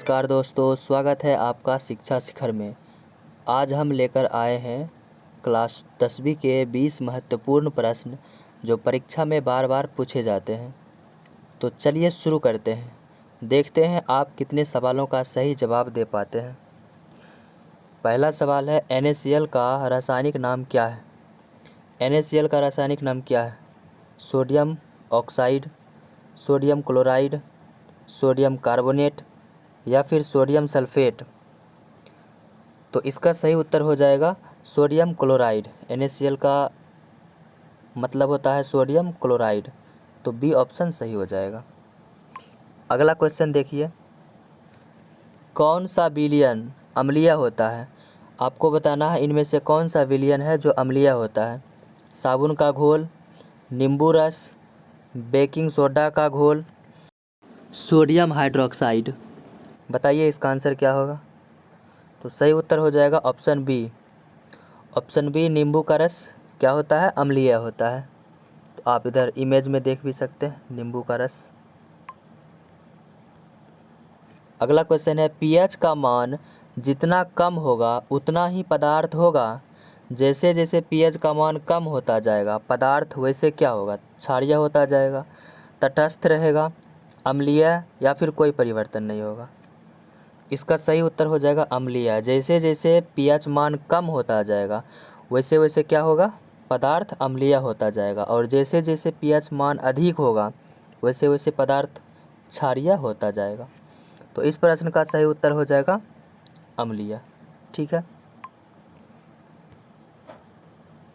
नमस्कार दोस्तों, स्वागत है आपका शिक्षा शिखर में। आज हम लेकर आए हैं क्लास 10वीं के 20 महत्वपूर्ण प्रश्न जो परीक्षा में बार बार पूछे जाते हैं। तो चलिए शुरू करते हैं। देखते हैं आप कितने सवालों का सही जवाब दे पाते हैं। पहला सवाल है, NaCl का रासायनिक नाम क्या है? NaCl का रासायनिक नाम क्या है? Sodium oxide, sodium chloride, sodium carbonate या फिर सोडियम सल्फेट। तो इसका सही उत्तर हो जाएगा सोडियम क्लोराइड। NaCl का मतलब होता है सोडियम क्लोराइड, तो बी ऑप्शन सही हो जाएगा। अगला क्वेश्चन देखिए, कौन सा विलयन अम्लीय होता है? आपको बताना है इनमें से कौन सा विलयन है जो अम्लीय होता है। साबुन का घोल, नींबू रस, बेकिंग सोडा का घोल, सोडियम हाइड्रोक्साइड। बताइए इसका आंसर क्या होगा? तो सही उत्तर हो जाएगा ऑप्शन बी। ऑप्शन बी, नींबू का रस क्या होता है? अम्लीय होता है। तो आप इधर इमेज में देख भी सकते हैं नींबू का रस। अगला क्वेश्चन है, पीएच का मान जितना कम होगा उतना ही पदार्थ होगा। जैसे जैसे पीएच का मान कम होता जाएगा पदार्थ वैसे क्या होगा? क्षारीय होता जाएगा, तटस्थ रहेगा, अम्लीय या फिर कोई परिवर्तन नहीं होगा। इसका सही उत्तर हो जाएगा अम्लीय। जैसे जैसे पीएच मान कम होता जाएगा वैसे वैसे क्या होगा? पदार्थ अम्लीय होता जाएगा, और जैसे जैसे पीएच मान अधिक होगा वैसे वैसे पदार्थ क्षारीय होता जाएगा। तो इस प्रश्न का सही उत्तर हो जाएगा अम्लीय। ठीक है।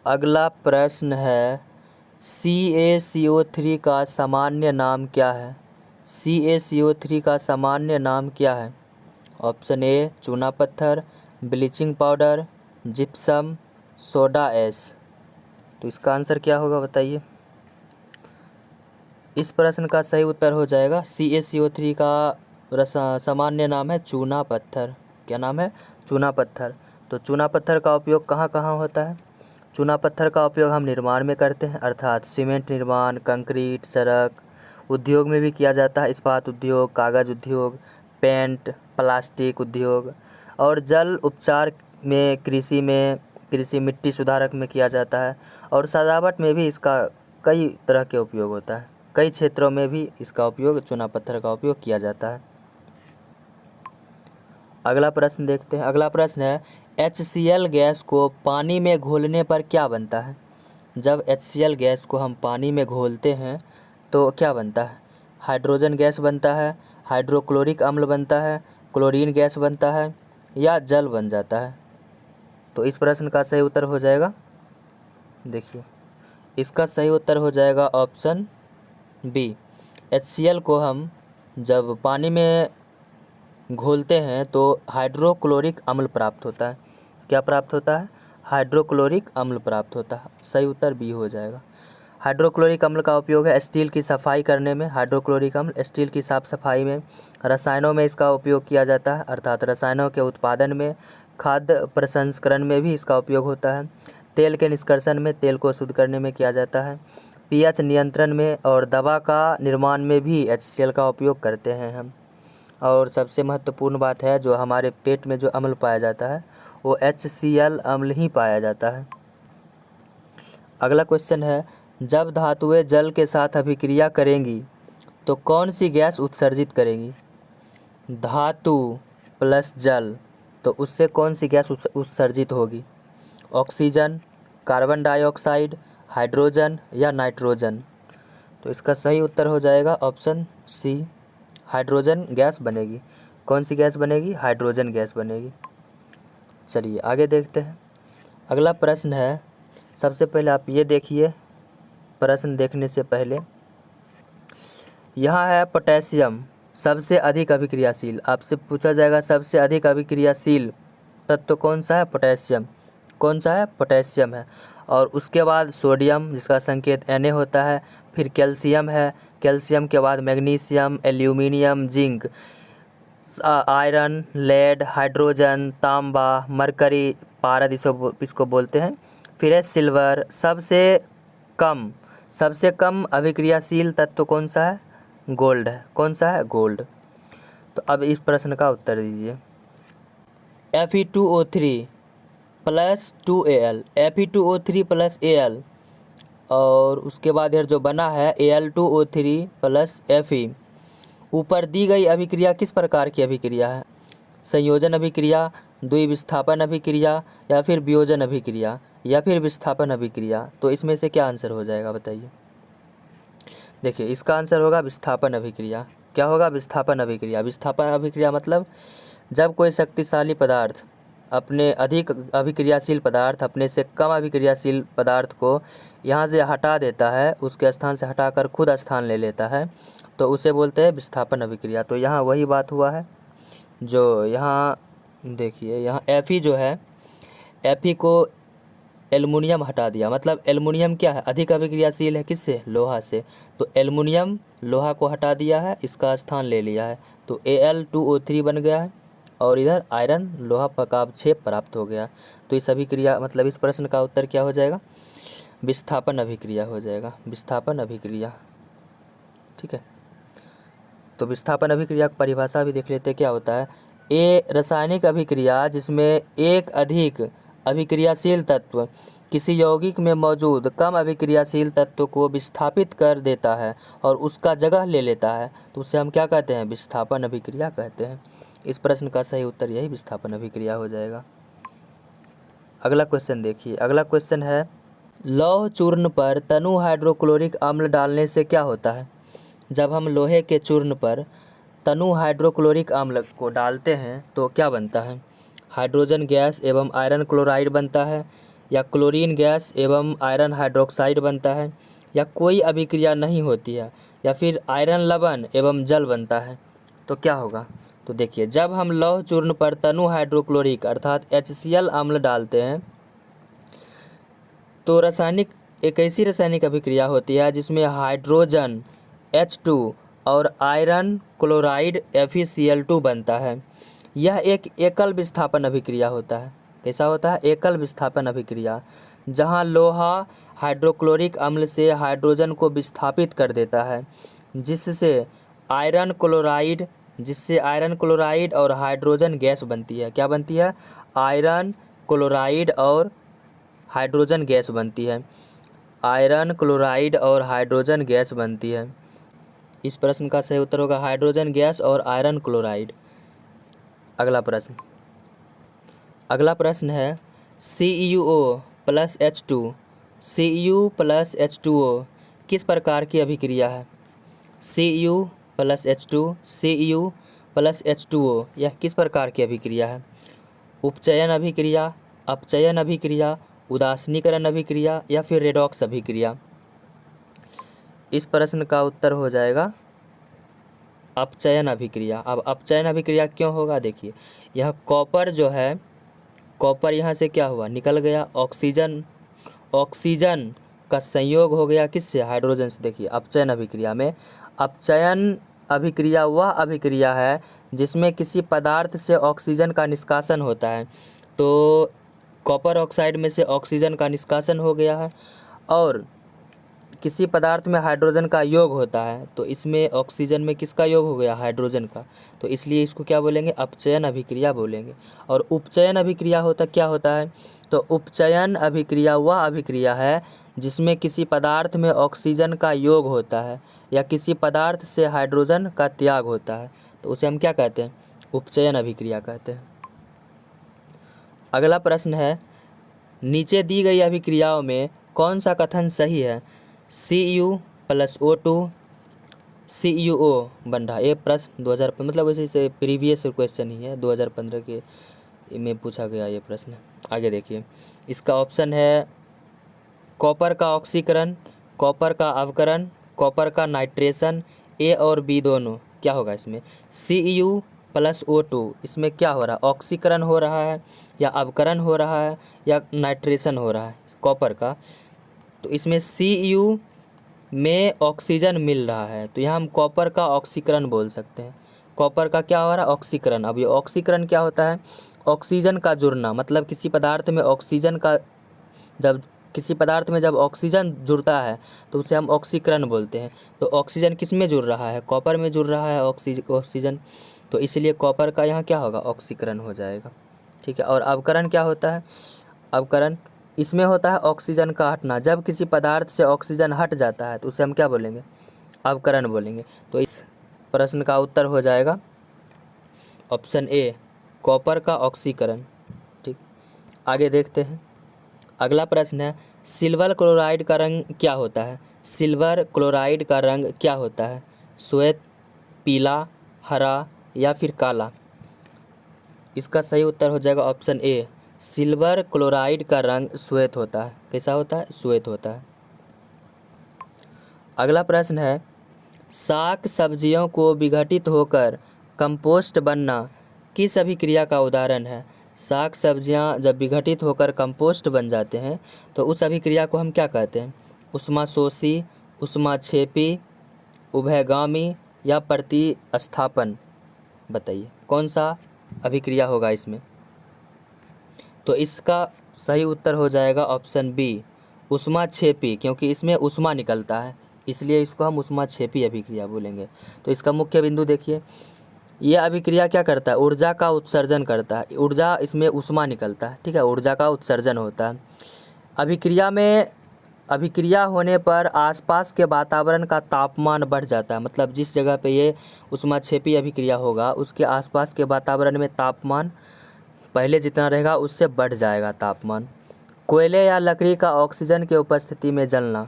अगला प्रश्न है, CaCO3 का सामान्य नाम क्या है? CaCO3 का सामान्य नाम क्या है? ऑप्शन ए, चूना पत्थर, bleaching powder, gypsum, soda ash. तो इसका आंसर क्या होगा बताइए? इस प्रश्न का सही उत्तर हो जाएगा CaCO3 का सामान्य नाम है चूना पत्थर। क्या नाम है? चूना पत्थर। तो चूना पत्थर का उपयोग कहाँ कहाँ होता है? चूना पत्थर का उपयोग हम निर्माण में करते हैं, अर्थात सीमेंट निर्माण, कंक्रीट, सड़क, उद्योग में भी किया जाता है। इस्पात उद्योग, कागज़ उद्योग, पेंट, प्लास्टिक उद्योग, और जल उपचार में, कृषि मिट्टी सुधारक में किया जाता है, और सजावट में भी इसका कई तरह के उपयोग होता है। कई क्षेत्रों में भी इसका उपयोग, चूना पत्थर का उपयोग किया जाता है। अगला प्रश्न देखते हैं। अगला प्रश्न है, HCl गैस को पानी में घोलने पर क्या बनता है? जब HCl गैस को हम पानी में घोलते हैं तो क्या बनता है? हाइड्रोजन गैस बनता है, हाइड्रोक्लोरिक अम्ल बनता है, क्लोरीन गैस बनता है, या जल बन जाता है। तो इस प्रश्न का सही उत्तर हो जाएगा, देखिए इसका सही उत्तर हो जाएगा ऑप्शन बी। HCl को हम जब पानी में घोलते हैं तो हाइड्रोक्लोरिक अम्ल प्राप्त होता है। क्या प्राप्त होता है? हाइड्रोक्लोरिक अम्ल प्राप्त होता है। सही उत्तर बी हो जाएगा। हाइड्रोक्लोरिक अम्ल का उपयोग है स्टील की सफाई करने में। हाइड्रोक्लोरिक अम्ल स्टील की साफ सफाई में, रसायनों में इसका उपयोग किया जाता है, अर्थात रसायनों के उत्पादन में, खाद्य प्रसंस्करण में भी इसका उपयोग होता है, तेल के निष्कर्षण में, तेल को शुद्ध करने में किया जाता है, पीएच नियंत्रण में, और दवा का निर्माण में भी HCl का उपयोग करते हैं हम। और सबसे महत्वपूर्ण बात है, जो हमारे पेट में जो अम्ल पाया जाता है वो HCl अम्ल ही पाया जाता है। अगला क्वेश्चन है, जब धातुएं जल के साथ अभिक्रिया करेंगी तो कौन सी गैस उत्सर्जित करेंगी? धातु प्लस जल, तो उससे कौन सी गैस उत्सर्जित होगी? ऑक्सीजन, कार्बन डाइऑक्साइड, हाइड्रोजन या नाइट्रोजन। तो इसका सही उत्तर हो जाएगा ऑप्शन सी, हाइड्रोजन गैस बनेगी। कौन सी गैस बनेगी? हाइड्रोजन गैस बनेगी। चलिए आगे देखते हैं। अगला प्रश्न है, सबसे पहले आप ये देखिए, प्रश्न देखने से पहले यहाँ है पोटेशियम सबसे अधिक अभिक्रियाशील। आपसे पूछा जाएगा सबसे अधिक अभिक्रियाशील तत्व कौन सा है? पोटेशियम। कौन सा है? पोटेशियम है। और उसके बाद सोडियम जिसका संकेत Na होता है, फिर कैल्शियम है, कैल्शियम के बाद magnesium, aluminium, zinc, iron, lead, hydrogen, तांबा, मरकरी, पारद इसको बोलते हैं, फिर है सिल्वर। सबसे कम अभिक्रियाशील तत्व कौन सा है? गोल्ड है। कौन सा है? गोल्ड। तो अब इस प्रश्न का उत्तर दीजिए। Fe2O3 plus 2Al, Fe2O3 plus Al, और उसके बाद इधर जो बना है Al2O3 प्लस Fe। ऊपर दी गई अभिक्रिया किस प्रकार की अभिक्रिया है? संयोजन अभिक्रिया, द्विविस्थापन अभिक्रिया, या फिर वियोजन अभिक्रिया, या फिर विस्थापन अभिक्रिया? तो इसमें से क्या आंसर हो जाएगा बताइए। देखिए इसका आंसर होगा विस्थापन अभिक्रिया। क्या होगा? विस्थापन अभिक्रिया। विस्थापन अभिक्रिया मतलब जब कोई शक्तिशाली पदार्थ अपने अधिक अभिक्रियाशील पदार्थ अपने से कम अभिक्रियाशील पदार्थ को यहाँ से हटा देता है, उसके स्थान से हटाकर खुद स्थान ले लेता है, तो उसे बोलते हैं विस्थापन अभिक्रिया। तो यहाँ वही बात हुआ है जो यहाँ देखिए, यहाँ Fe जो है, Fe को एल्युमिनियम हटा दिया, मतलब एल्युमिनियम क्या है? अधिक अभिक्रियाशील है किससे? लोहा से। तो एल्युमिनियम लोहा को हटा दिया है, इसका स्थान ले लिया है, तो Al2O3 बन गया है, और इधर आयरन लोहा पकाव 6 प्राप्त हो गया। तो इस अभिक्रिया मतलब इस प्रश्न का उत्तर क्या हो जाएगा? विस्थापन अभिक्रिया हो जाएगा, विस्थापन अभिक्रिया। ठीक है, तो विस्थापन अभिक्रिया की परिभाषा भी देख लेते हैं क्या होता है। ये रासायनिक अभिक्रिया जिसमें एक अधिक अभिक्रियाशील तत्व किसी यौगिक में मौजूद कम अभिक्रियाशील तत्व को विस्थापित कर देता है और उसका जगह ले लेता है, तो उसे हम क्या कहते हैं? विस्थापन अभिक्रिया कहते हैं। इस प्रश्न का सही उत्तर यही विस्थापन अभिक्रिया हो जाएगा। अगला क्वेश्चन देखिए। अगला क्वेश्चन है, लौह चूर्ण पर तनु हाइड्रोक्लोरिक अम्ल डालने से क्या होता है? जब हम लोहे के चूर्ण पर तनु हाइड्रोक्लोरिक अम्ल को डालते हैं तो क्या बनता है? हाइड्रोजन गैस एवं आयरन क्लोराइड बनता है, या क्लोरीन गैस एवं आयरन हाइड्रोक्साइड बनता है, या कोई अभिक्रिया नहीं होती है, या फिर आयरन लवण एवं जल बनता है? तो क्या होगा? तो देखिए, जब हम लौह चूर्ण पर तनु हाइड्रोक्लोरिक अर्थात HCl अम्ल डालते हैं तो एक ऐसी रासायनिक अभिक्रिया होती है जिसमें हाइड्रोजन H2 और आयरन क्लोराइड FeCl2 बनता है। यह एक एकल विस्थापन अभिक्रिया होता है। कैसा होता है? एकल विस्थापन अभिक्रिया, जहां लोहा हाइड्रोक्लोरिक अम्ल से हाइड्रोजन को विस्थापित कर देता है, जिससे आयरन क्लोराइड और हाइड्रोजन गैस बनती है। क्या बनती है? आयरन क्लोराइड और हाइड्रोजन गैस बनती है। आयरन क्लोराइड और हाइड्रोजन गैस बनती है। इस प्रश्न का सही उत्तर होगा हाइड्रोजन गैस और आयरन क्लोराइड। अगला प्रश्न है, CuO plus H2, Cu plus H2O किस प्रकार की अभिक्रिया है? Cu plus H2, Cu plus H2O यह किस प्रकार की अभिक्रिया है? उपचयन अभिक्रिया, अपचयन अभिक्रिया, उदासीनीकरण अभिक्रिया, या फिर रेडॉक्स अभिक्रिया? इस प्रश्न का उत्तर हो जाएगा अपचयन अभिक्रिया। अब अपचयन अभिक्रिया क्यों होगा? देखिए, यह कॉपर जो है, कॉपर यहाँ से क्या हुआ? निकल गया। ऑक्सीजन का संयोग हो गया किससे? हाइड्रोजन से। देखिए, अपचयन अभिक्रिया में, अपचयन अभिक्रिया वह अभिक्रिया है जिसमें किसी पदार्थ से ऑक्सीजन का निष्कासन होता है। तो कॉपर ऑक्साइड में से ऑक्सीजन का निष्कासन हो गया है, और किसी पदार्थ में हाइड्रोजन का योग होता है, तो इसमें ऑक्सीजन में किसका योग हो गया? हाइड्रोजन का। तो इसलिए इसको क्या बोलेंगे? अपचयन अभिक्रिया बोलेंगे। और उपचयन अभिक्रिया क्या होता है? तो उपचयन अभिक्रिया वह अभिक्रिया है जिसमें किसी पदार्थ में ऑक्सीजन का योग होता है या किसी पदार्थ से हाइड्रोजन का त्याग होता है, तो उसे हम क्या कहते हैं? उपचयन अभिक्रिया कहते हैं। अगला प्रश्न है, नीचे दी गई अभिक्रियाओं में कौन सा कथन सही है? Cu प्लस O2 CuO बन रहा है। ये प्रश्न 2000 मतलब वैसे से प्रीवियस क्वेश्चन ही है, 2015 के में पूछा गया ये प्रश्न। आगे देखिए, इसका ऑप्शन है कॉपर का ऑक्सीकरण, कॉपर का अवकरण, कॉपर का नाइट्रेशन, ए और बी दोनों। क्या होगा इसमें? Cu प्लस O2 इसमें क्या हो रहा है? ऑक्सीकरण हो रहा है, या अवकरण हो रहा है, या नाइट्रेशन हो रहा है कॉपर का? तो इसमें Cu में ऑक्सीजन मिल रहा है, तो यहाँ हम कॉपर का ऑक्सीकरण बोल सकते हैं। कॉपर का क्या हो रहा है? ऑक्सीकरण। अब ये ऑक्सीकरण क्या होता है? ऑक्सीजन का जुड़ना, मतलब किसी पदार्थ में ऑक्सीजन का जब ऑक्सीजन जुड़ता है तो उसे हम ऑक्सीकरण बोलते हैं। तो ऑक्सीजन किस में जुड़ रहा है? कॉपर में जुड़ रहा है ऑक्सीजन। तो इसलिए कॉपर का यहाँ क्या होगा, ऑक्सीकरण हो जाएगा। ठीक है। और अवकरण क्या होता है, अवकरण इसमें होता है ऑक्सीजन का हटना। जब किसी पदार्थ से ऑक्सीजन हट जाता है तो उसे हम क्या बोलेंगे, अवकरण बोलेंगे। तो इस प्रश्न का उत्तर हो जाएगा ऑप्शन ए, कॉपर का ऑक्सीकरण। ठीक, आगे देखते हैं। अगला प्रश्न है, सिल्वर क्लोराइड का रंग क्या होता है। सिल्वर क्लोराइड का रंग क्या होता है, श्वेत, पीला, हरा या फिर काला। इसका सही उत्तर हो जाएगा ऑप्शन ए, सिल्वर क्लोराइड का रंग श्वेत होता है। कैसा होता है, श्वेत होता है। अगला प्रश्न है, शाक सब्जियों को विघटित होकर कंपोस्ट बनना किस अभिक्रिया का उदाहरण है। शाक सब्जियां जब विघटित होकर कंपोस्ट बन जाते हैं तो उस अभिक्रिया को हम क्या कहते हैं, ऊष्माशोषी, ऊष्माक्षेपी, उभयगामी या प्रतिस्थापन। बताइए कौन सा अभिक्रिया होगा इसमें। तो इसका सही उत्तर हो जाएगा ऑप्शन बी, ऊष्माक्षेपी, क्योंकि इसमें ऊष्मा निकलता है इसलिए इसको हम ऊष्माक्षेपी अभिक्रिया बोलेंगे। तो इसका मुख्य बिंदु देखिए, यह अभिक्रिया क्या करता है, ऊर्जा का उत्सर्जन करता है। ऊर्जा, इसमें ऊष्मा निकलता है। ठीक है, ऊर्जा का उत्सर्जन होता है। अभिक्रिया होने पर आसपास के वातावरण का तापमान बढ़ जाता है। मतलब जिस जगह पे ये ऊष्माक्षेपी अभिक्रिया होगा उसके आसपास के वातावरण में तापमान पहले जितना रहेगा उससे बढ़ जाएगा तापमान। कोयले या लकड़ी का ऑक्सीजन के उपस्थिति में जलना,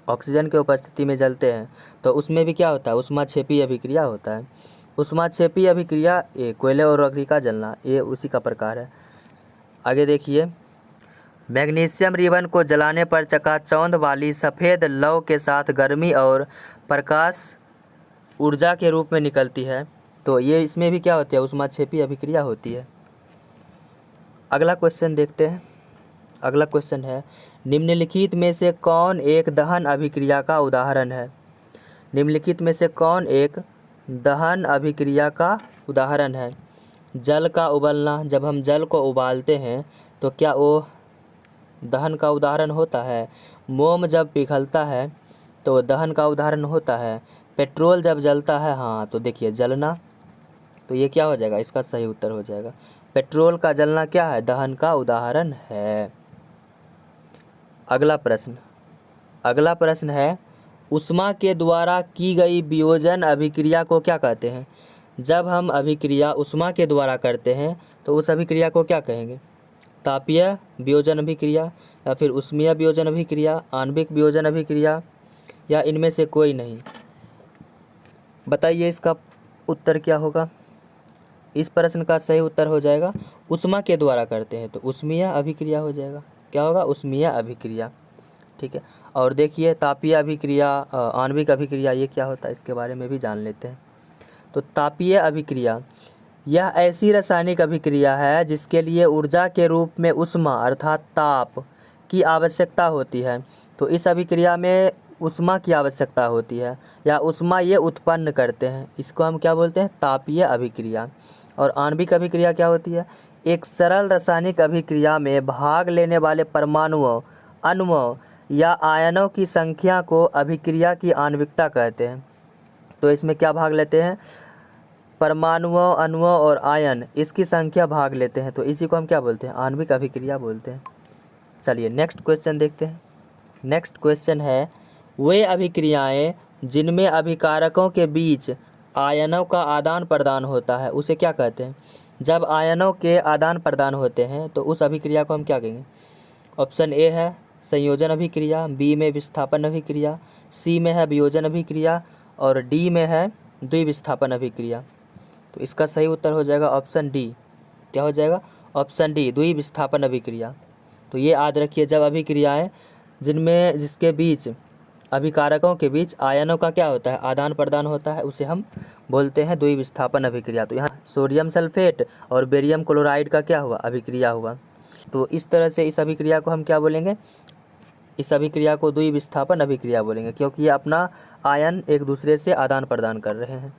ऑक्सीजन के उपस्थिति में जलते हैं तो उसमें भी क्या होता है, ऊष्माक्षेपी अभिक्रिया होता है। ऊष्माक्षेपी अभिक्रिया ये कोयले और लकड़ी का जलना, ये उसी का प्रकार है। आगे देखिए, मैग्नीशियम रिबन को जलाने पर चकाचौंध वाली सफ़ेद लौ के साथ गर्मी और प्रकाश ऊर्जा के रूप में निकलती है। तो ये इसमें भी क्या होती है, ऊष्माक्षेपी अभिक्रिया होती है। अगला क्वेश्चन देखते हैं। अगला क्वेश्चन है, निम्नलिखित में से कौन एक दहन अभिक्रिया का उदाहरण है। निम्नलिखित में से कौन एक दहन अभिक्रिया का उदाहरण है। जल का उबलना, जब हम जल को उबालते हैं तो क्या वो दहन का उदाहरण होता है। मोम जब पिघलता है तो दहन का उदाहरण होता है। पेट्रोल जब जलता है, हाँ तो देखिए जलना, तो ये क्या हो जाएगा, इसका सही उत्तर हो जाएगा पेट्रोल का जलना क्या है, दहन का उदाहरण है। अगला प्रश्न है, ऊष्मा के द्वारा की गई वियोजन अभिक्रिया को क्या कहते हैं। जब हम अभिक्रिया ऊष्मा के द्वारा करते हैं तो उस अभिक्रिया को क्या कहेंगे, तापीय वियोजन अभिक्रिया या फिर ऊष्मीय वियोजन अभिक्रिया, आणविक वियोजन अभिक्रिया या इनमें से कोई नहीं। बताइए इसका उत्तर क्या होगा। इस प्रश्न का सही उत्तर हो जाएगा ऊष्मा के द्वारा करते हैं तो ऊष्मीय अभिक्रिया हो जाएगा। क्या होगा, ऊष्मीय अभिक्रिया। ठीक है, और देखिए तापीय अभिक्रिया, आणविक अभिक्रिया, ये क्या होता है इसके बारे में भी जान लेते हैं। तो तापीय अभिक्रिया यह ऐसी रासायनिक अभिक्रिया है जिसके लिए ऊर्जा के रूप में ऊष्मा अर्थात ताप की आवश्यकता होती है। तो इस अभिक्रिया में ऊष्मा की आवश्यकता होती है या ऊष्मा ये उत्पन्न करते हैं, इसको हम क्या बोलते हैं, तापीय अभिक्रिया। और आणविक अभिक्रिया क्या होती है, एक सरल रासायनिक अभिक्रिया में भाग लेने वाले परमाणुओं, अणुओं या आयनों की संख्या को अभिक्रिया की आणविकता कहते हैं। तो इसमें क्या भाग लेते हैं, परमाणुओं, अणुओं और आयन, इसकी संख्या भाग लेते हैं, तो इसी को हम क्या बोलते हैं, आणविक अभिक्रिया बोलते हैं। चलिए नेक्स्ट क्वेश्चन देखते हैं। नेक्स्ट क्वेश्चन है, वे अभिक्रियाएं जिनमें अभिकारकों के बीच आयनों का आदान प्रदान होता है उसे क्या कहते हैं। जब आयनों के आदान प्रदान होते हैं तो उस अभिक्रिया को हम क्या कहेंगे। ऑप्शन ए है संयोजन अभिक्रिया, बी में विस्थापन अभिक्रिया, सी में है वियोजन अभिक्रिया और डी में है द्विविस्थापन अभिक्रिया। तो इसका सही उत्तर हो जाएगा ऑप्शन डी। क्या हो जाएगा, ऑप्शन डी, द्विविस्थापन अभिक्रिया। तो ये याद रखिए, जब अभिक्रियाएं जिसके बीच अभिकारकों के बीच आयनों का क्या होता है, आदान प्रदान होता है, उसे हम बोलते हैं द्विविस्थापन अभिक्रिया। तो यहाँ सोडियम सल्फेट और बेरियम क्लोराइड का क्या हुआ, अभिक्रिया हुआ। तो इस तरह से इस अभिक्रिया को हम क्या बोलेंगे, इस अभिक्रिया को द्विविस्थापन अभिक्रिया बोलेंगे, क्योंकि ये अपना आयन एक दूसरे से आदान प्रदान कर रहे हैं।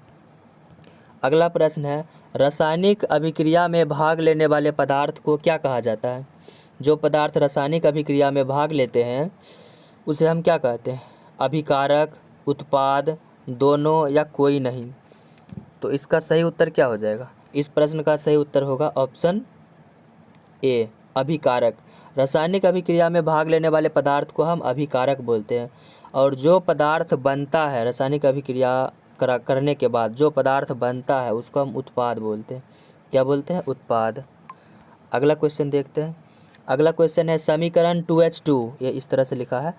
अगला प्रश्न है, रासायनिक अभिक्रिया में भाग लेने वाले पदार्थ को क्या कहा जाता है। जो पदार्थ रासायनिक अभिक्रिया में भाग लेते हैं उसे हम क्या कहते हैं, अभिकारक, उत्पाद, दोनों या कोई नहीं। तो इसका सही उत्तर क्या हो जाएगा? इस प्रश्न का सही उत्तर होगा ऑप्शन ए, अभिकारक। रासायनिक अभिक्रिया में भाग लेने वाले पदार्थ को हम अभिकारक बोलते हैं। और जो पदार्थ बनता है रासायनिक अभिक्रिया करने के बाद जो पदार्थ बनता है उसको हम उत्पाद बोलते हैं। क्या बोलते हैं? उत्पाद। अगला क्वेश्चन देखते हैं। अगला क्वेश्चन है समीकरण 2H2, ये इस तरह से लिखा है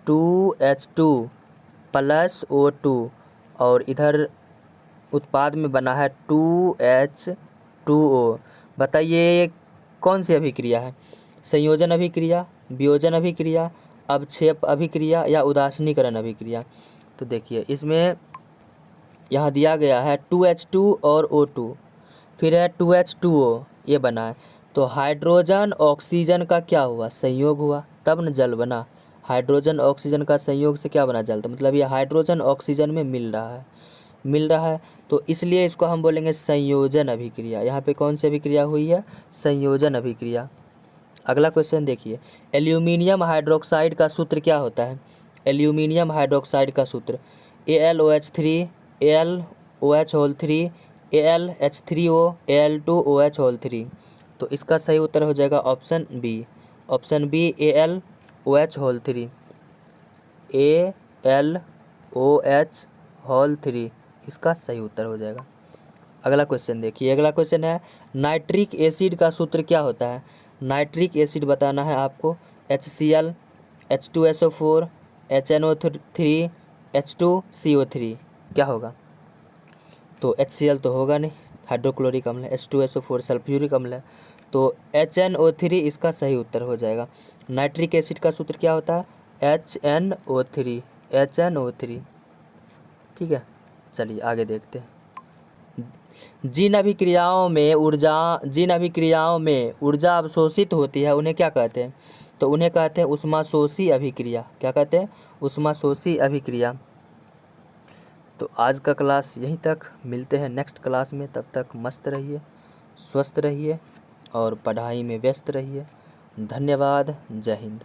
2H2 + O2 और इधर उत्पाद में बना है 2H2O। बताइए कौन सी अभिक्रिया है? संयोजन अभिक्रिया, वियोजन अभिक्रिया, अवक्षेप अभिक्रिया या उदासीनीकरण अभिक्रिया? तो देखिए इसमें यहाँ दिया गया है 2H2 और O2, फिर है 2H2O, ये बना है। तो हाइड्रोजन ऑक्सीजन का क्या हुआ? संयोग हुआ, तब न जल बना। हाइड्रोजन ऑक्सीजन का संयोग से क्या बना? जल। तो मतलब ये हाइड्रोजन ऑक्सीजन में मिल रहा है, तो इसलिए इसको हम बोलेंगे संयोजन अभिक्रिया। यहाँ पे कौन सी अभिक्रिया हुई है? संयोजन अभिक्रिया। अगला क्वेश्चन देखिए, एल्यूमिनियम हाइड्रोक्साइड का सूत्र क्या होता है? एल्यूमिनियम हाइड्रोक्साइड का सूत्र AlOH3 AlOH3 AlH3O Al2OH3। तो इसका सही उत्तर हो जाएगा option B. Option B AlOH3 AlOH3 इसका सही उत्तर हो जाएगा। अगला क्वेश्चन देखिए। अगला क्वेश्चन है नाइट्रिक एसिड का सूत्र क्या होता है? नाइट्रिक एसिड बताना है आपको। HCl H2SO4 HNO3 H2CO3 क्या होगा? तो HCl तो होगा नहीं, हाइड्रोक्लोरिक अम्ल है। H2SO4 सल्फ्यूरिक अम्ल है, तो HNO3 इसका सही उत्तर हो जाएगा। नाइट्रिक एसिड का सूत्र क्या होता है? HNO3। ठीक है, चलिए आगे देखते हैं। जिन अभिक्रियाओं में ऊर्जा अवशोषित होती है उन्हें क्या कहते हैं? तो उन्हें कहते हैं ऊष्माशोषी अभिक्रिया। क्या कहते हैं? ऊष्माशोषी अभिक्रिया। तो आज का क्लास यहीं तक, मिलते हैं नेक्स्ट क्लास में। तब तक मस्त रहिए, स्वस्थ रहिए और पढ़ाई में व्यस्त रहिए। धन्यवाद। जय हिंद।